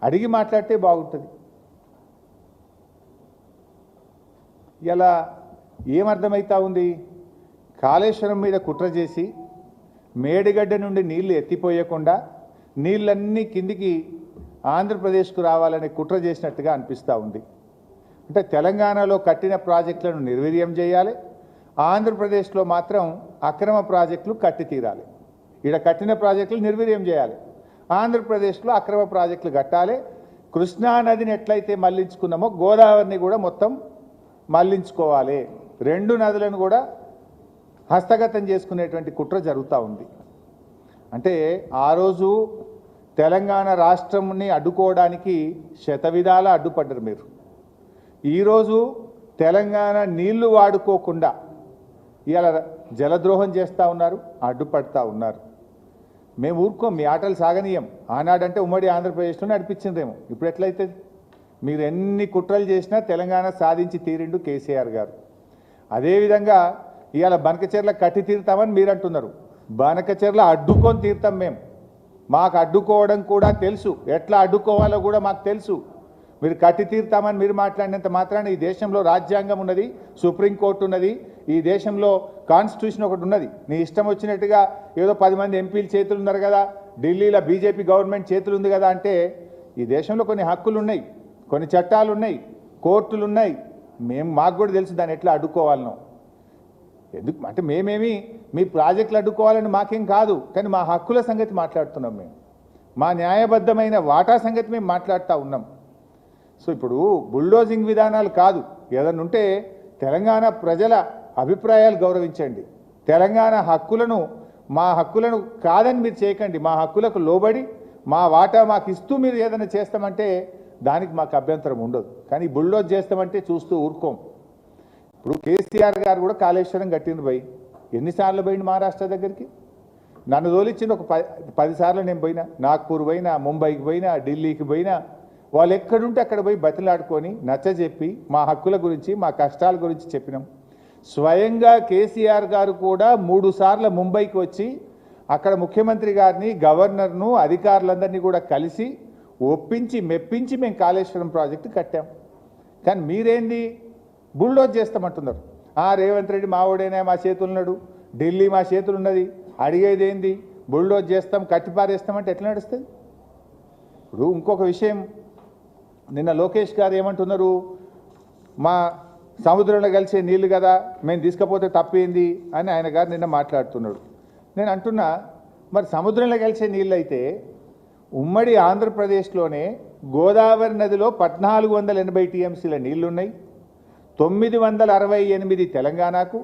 అడిగి మాట్లాడితే బాగుంటుంది. ఇలా ఏమర్థమవుతా ఉంది? కాళేశ్వరం మీద కుట్ర చేసి మేడిగడ్డ నుండి నీళ్లు ఎత్తిపోయకుండా నీళ్ళన్నీ కిందికి ఆంధ్రప్రదేశ్కు రావాలని కుట్ర చేసినట్టుగా అనిపిస్తూ ఉంది. అంటే తెలంగాణలో కట్టిన ప్రాజెక్టులను నిర్వీర్యం చేయాలి, ఆంధ్రప్రదేశ్లో మాత్రం అక్రమ ప్రాజెక్టులు కట్టి తీరాలి. ఇక్కడ కట్టిన ప్రాజెక్టులు నిర్వీర్యం చేయాలి, ఆంధ్రప్రదేశ్లో అక్రమ ప్రాజెక్టులు కట్టాలి. కృష్ణా నదిని ఎట్లయితే మళ్లించుకున్నామో గోదావరిని కూడా మొత్తం మళ్లించుకోవాలి. రెండు నదులను కూడా హస్తగతం చేసుకునేటువంటి కుట్ర జరుగుతూ ఉంది. అంటే ఆ రోజు తెలంగాణ రాష్ట్రంని అడ్డుకోవడానికి శతవిధాల అడ్డుపడ్డారు మీరు. ఈరోజు తెలంగాణ నీళ్లు వాడుకోకుండా ఇలా జలద్రోహం చేస్తూ ఉన్నారు, అడ్డుపడతా ఉన్నారు. మేము ఊరుకోం, మీ ఆటలు సాగనీయం. ఆనాడంటే ఉమ్మడి ఆంధ్రప్రదేశ్లో నడిపించిందేమో, ఇప్పుడు ఎట్లయితే మీరు ఎన్ని కుట్రలు చేసినా తెలంగాణ సాధించి తీరిండు కేసీఆర్ గారు. అదేవిధంగా ఇవాళ బనకచెర్ల కట్టి తీరుతామని మీరు అంటున్నారు. బనకచెర్ల అడ్డుకొని తీరుతాం మేము. మాకు అడ్డుకోవడం కూడా తెలుసు, ఎట్లా అడ్డుకోవాలో కూడా మాకు తెలుసు. మీరు కట్టి తీరుతామని మీరు మాట్లాడినంత మాత్రాన ఈ దేశంలో రాజ్యాంగం ఉన్నది, సుప్రీంకోర్టు ఉన్నది, ఈ దేశంలో కాన్స్టిట్యూషన్ ఒకటి ఉన్నది. నీ ఇష్టం వచ్చినట్టుగా ఏదో 10 మంది ఎంపీలు చేతులు ఉన్నారు కదా, ఢిల్లీలో బీజేపీ గవర్నమెంట్ చేతులు ఉంది కదా అంటే, ఈ దేశంలో కొన్ని హక్కులు ఉన్నాయి, కొన్ని చట్టాలు ఉన్నాయి, కోర్టులు ఉన్నాయి. మాకు కూడా తెలుసు దాన్ని ఎట్లా అడ్డుకోవాలనో. ఎందుకు అంటే మేమేమి మీ ప్రాజెక్టులు అడ్డుకోవాలని మాకేం కాదు, కానీ మా హక్కుల సంగతి మాట్లాడుతున్నాం. మేము మా న్యాయబద్ధమైన వాటా సంగతి మేము మాట్లాడుతూ ఉన్నాం. సో ఇప్పుడు బుల్డోజింగ్ విధానాలు కాదు, ఏదన్నా ఉంటే తెలంగాణ ప్రజల అభిప్రాయాలు గౌరవించండి. తెలంగాణ హక్కులను, మా హక్కులను కాదని మీరు చేయకండి. మా హక్కులకు లోబడి మా వాటా మాకు ఇస్తూ మీరు ఏదైనా చేస్తామంటే దానికి మాకు అభ్యంతరం ఉండదు. కానీ బుల్డోజ్ చేస్తామంటే చూస్తూ ఊరుకోం. ఇప్పుడు కేసీఆర్ గారు కూడా కాళేశ్వరం కట్టిండు పోయి, ఎన్నిసార్లు పోయిండు మహారాష్ట్ర దగ్గరికి? నన్ను తోలిచ్చింది ఒక 10 సార్లు నేను పోయినా. నాగ్పూర్ పోయినా, ముంబైకి పోయినా, ఢిల్లీకి పోయినా. వాళ్ళు ఎక్కడుంటే అక్కడ పోయి బతిలాడుకొని నచ్చజెప్పి మా హక్కుల గురించి, మా కష్టాల గురించి చెప్పినాం. స్వయంగా కేసీఆర్ గారు కూడా 3 సార్లు ముంబైకి వచ్చి అక్కడ ముఖ్యమంత్రి గారిని, గవర్నర్ను, అధికారులందరినీ కూడా కలిసి ఒప్పించి మెప్పించి మేము కాళేశ్వరం ప్రాజెక్టు కట్టాం. కానీ మీరేంది బుల్డోజ్ చేస్తామంటున్నారు. రేవంత్ రెడ్డి మావోడైనా మా చేతులున్నాడు, ఢిల్లీ మా చేతులు ఉన్నది, అడిగేది ఏంది? బుల్డోజ్ చేస్తాం, కట్టిపారేస్తామంటే ఎట్లా నడుస్తుంది? ఇప్పుడు ఇంకొక విషయం, నిన్న లోకేష్ గారు ఏమంటున్నారు? మా సముద్రంలో కలిసే నీళ్లు కదా, మేము తీసుకపోతే తప్పేంది అని ఆయన గారు నిన్న మాట్లాడుతున్నాడు. నేను అంటున్నా, మరి సముద్రంలో కలిసే నీళ్ళు అయితే ఉమ్మడి ఆంధ్రప్రదేశ్లోనే గోదావరి నదిలో 1480 టీఎంసీల నీళ్లున్నాయి. 968 తెలంగాణకు,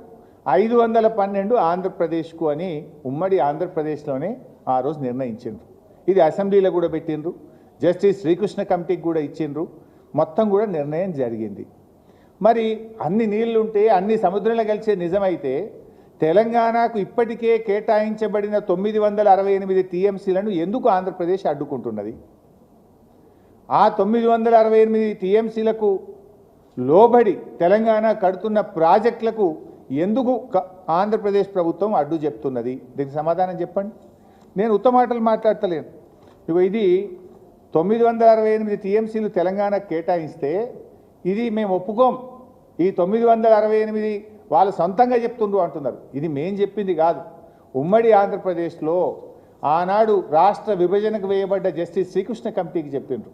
512 ఆంధ్రప్రదేశ్కు అని ఉమ్మడి ఆంధ్రప్రదేశ్లోనే ఆ రోజు నిర్ణయించిండ్రు. ఇది అసెంబ్లీలో కూడా పెట్టిండ్రు, జస్టిస్ శ్రీకృష్ణ కమిటీకి కూడా ఇచ్చిండ్రు, మొత్తం కూడా నిర్ణయం జరిగింది. మరి అన్ని నీళ్లుంటే, అన్ని సముద్రంలో కలిసే నిజమైతే తెలంగాణకు ఇప్పటికే కేటాయించబడిన 968 టీఎంసీలను ఎందుకు ఆంధ్రప్రదేశ్ అడ్డుకుంటున్నది? ఆ 968 టీఎంసీలకు లోబడి తెలంగాణ కడుతున్న ప్రాజెక్టులకు ఎందుకు ఆంధ్రప్రదేశ్ ప్రభుత్వం అడ్డు చెప్తున్నది? దీనికి సమాధానం చెప్పండి. నేను ఉత్తమ మాటలు మాట్లాడతలేను. ఇది 968 టీఎంసీలు తెలంగాణకు కేటాయిస్తే ఇది మేము ఒప్పుకోం, ఈ 968 వాళ్ళు సొంతంగా చెప్తుండ్రు అంటున్నారు. ఇది మేం చెప్పింది కాదు. ఉమ్మడి ఆంధ్రప్రదేశ్లో ఆనాడు రాష్ట్ర విభజనకు వేయబడ్డ జస్టిస్ శ్రీకృష్ణ కమిటీకి చెప్పిండ్రు.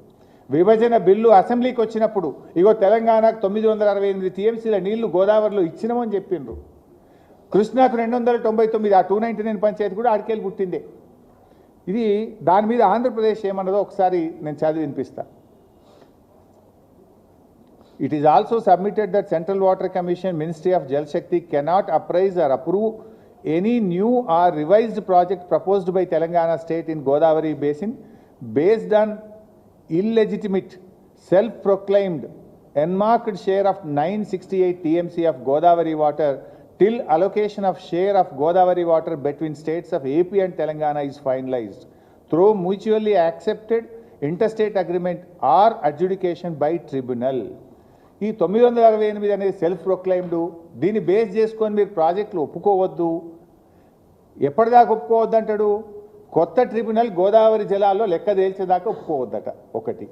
విభజన బిల్లు అసెంబ్లీకి వచ్చినప్పుడు ఇగో తెలంగాణకు 968 టీఎంసీల నీళ్లు గోదావరిలో ఇచ్చినామని చెప్పిండ్రు. కృష్ణాకు 299, ఆ 299 పంచాయతీ కూడా ఆడికెళ్ళి పుట్టిందే. ఇది దాని మీద ఆంధ్రప్రదేశ్ ఏమన్నదో ఒకసారి నేను చదివి వినిపిస్తా. It is also submitted that Central Water Commission, Ministry of Jal Shakti cannot appraise or approve any new or revised project proposed by Telangana state in Godavari basin based on illegitimate, self-proclaimed, enmarked share of 968 TMC of Godavari water till allocation of share of Godavari water between states of AP and Telangana is finalized through mutually accepted interstate agreement or adjudication by tribunal. ఈ 968 అనేది self proclaimed. దీన్ని base చేసుకొని మీరు ప్రాజెక్టులు ఒప్పుకోవద్దు. ఎప్పటిదాకా ఒప్పుకోవద్దు అంటాడు? కొత్త tribunal Godavari జలాల్లో లెక్క తేల్చేదాకా ఒప్పుకోవద్దట ఒకటి.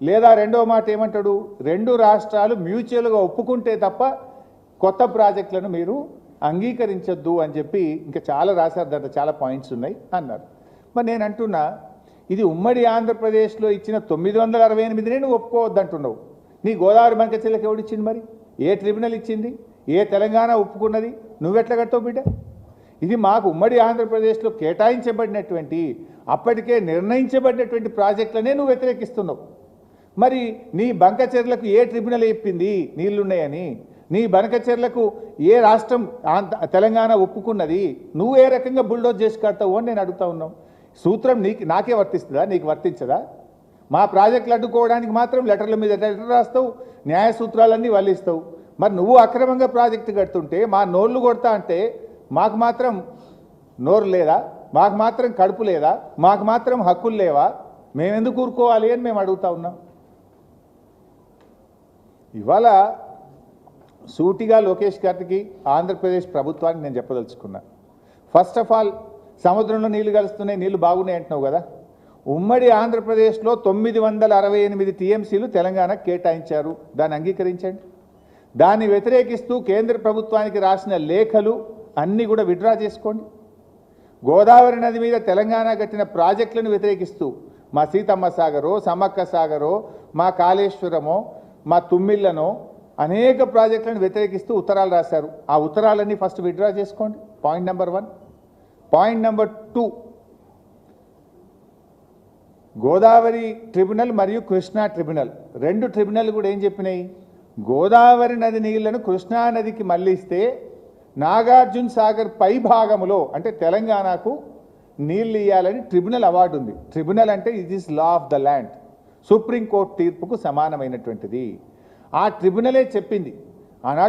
లేదా రెండో మాట ఏమంటాడు, రెండు రాష్ట్రాలు మ్యూచువల్గా ఒప్పుకుంటే తప్ప కొత్త ప్రాజెక్టులను మీరు అంగీకరించొద్దు అని చెప్పి ఇంకా చాలా రాశారు, దాంట్లో చాలా పాయింట్స్ ఉన్నాయి అన్నారు. మరి నేను అంటున్నా, ఇది ఉమ్మడి ఆంధ్రప్రదేశ్లో ఇచ్చిన 968నే నువ్వు ఒప్పుకోవద్దు అంటున్నావు. నీ గోదావరి బంకచెర్లకు ఎవడిచ్చింది? మరి ఏ ట్రిబ్యునల్ ఇచ్చింది? ఏ తెలంగాణ ఒప్పుకున్నది? నువ్వెట్లా కడతావు బిడ్డ? ఇది మాకు ఉమ్మడి ఆంధ్రప్రదేశ్లో కేటాయించబడినటువంటి అప్పటికే నిర్ణయించబడినటువంటి ప్రాజెక్టులనే నువ్వు వ్యతిరేకిస్తున్నావు. మరి నీ బంకచెర్లకు ఏ ట్రిబ్యునల్ చెప్పింది నీళ్లున్నాయని? నీ బంకచెర్లకు ఏ రాష్ట్రం తెలంగాణ ఒప్పుకున్నది? నువ్వు ఏ రకంగా బుల్డోజ్ చేసి కడతావు అని నేను అడుగుతా ఉన్నావు. సూత్రం నాకే వర్తిస్తుందా? నీకు వర్తించదా? మా ప్రాజెక్టులు అడ్డుకోవడానికి మాత్రం లెటర్ల మీద లెటర్ రాస్తావు, న్యాయ సూత్రాలన్నీ వల్లిస్తావు. మరి నువ్వు అక్రమంగా ప్రాజెక్టు కడుతుంటే మా నోళ్ళు కొడతా అంటే మాకు మాత్రం నోరు లేదా? మాకు మాత్రం కడుపు లేదా? మాకు మాత్రం హక్కులు లేవా? మేమెందుకు ఊరుకోవాలి అని మేము అడుగుతా ఉన్నాం. ఇవాళ సూటిగా లోకేష్ గారికి, ఆంధ్రప్రదేశ్ ప్రభుత్వానికి నేను చెప్పదలుచుకున్నా. ఫస్ట్ ఆఫ్ ఆల్, సముద్రంలో నీళ్లు కలుస్తున్నాయి, నీళ్లు బాగున్నాయి అంటున్నావు కదా. ఉమ్మడి ఆంధ్రప్రదేశ్లో 968 టీఎంసీలు తెలంగాణకు కేటాయించారు, దాన్ని అంగీకరించండి. దాన్ని వ్యతిరేకిస్తూ కేంద్ర ప్రభుత్వానికి రాసిన లేఖలు అన్నీ కూడా విత్డ్రా చేసుకోండి. గోదావరి నది మీద తెలంగాణ కట్టిన ప్రాజెక్టులను వ్యతిరేకిస్తూ మా సీతమ్మ సాగరో, సమ్మక్క సాగరో, మా కాళేశ్వరమో, మా తుమ్మిళ్ళనో అనేక ప్రాజెక్టులను వ్యతిరేకిస్తూ ఉత్తరాలు రాశారు. ఆ ఉత్తరాలన్నీ ఫస్ట్ విత్డ్రా చేసుకోండి. Point number 1. Point number 2, Godavari tribunal మరియు కృష్ణా ట్రిబ్యునల్, రెండు ట్రిబ్యునల్ కూడా ఏం చెప్పినాయి? గోదావరి నది నీళ్లను కృష్ణా నదికి మళ్లిస్తే నాగార్జున సాగర్ పై భాగములో అంటే తెలంగాణకు నీళ్ళు ఇవ్వాలని ట్రిబ్యునల్ అవార్డు ఉంది. ట్రిబ్యునల్ అంటే it is law of the land, supreme court తీర్పుకు సమానమైనటువంటిది. ఆ ట్రిబ్యునలే చెప్పింది ఆనాడు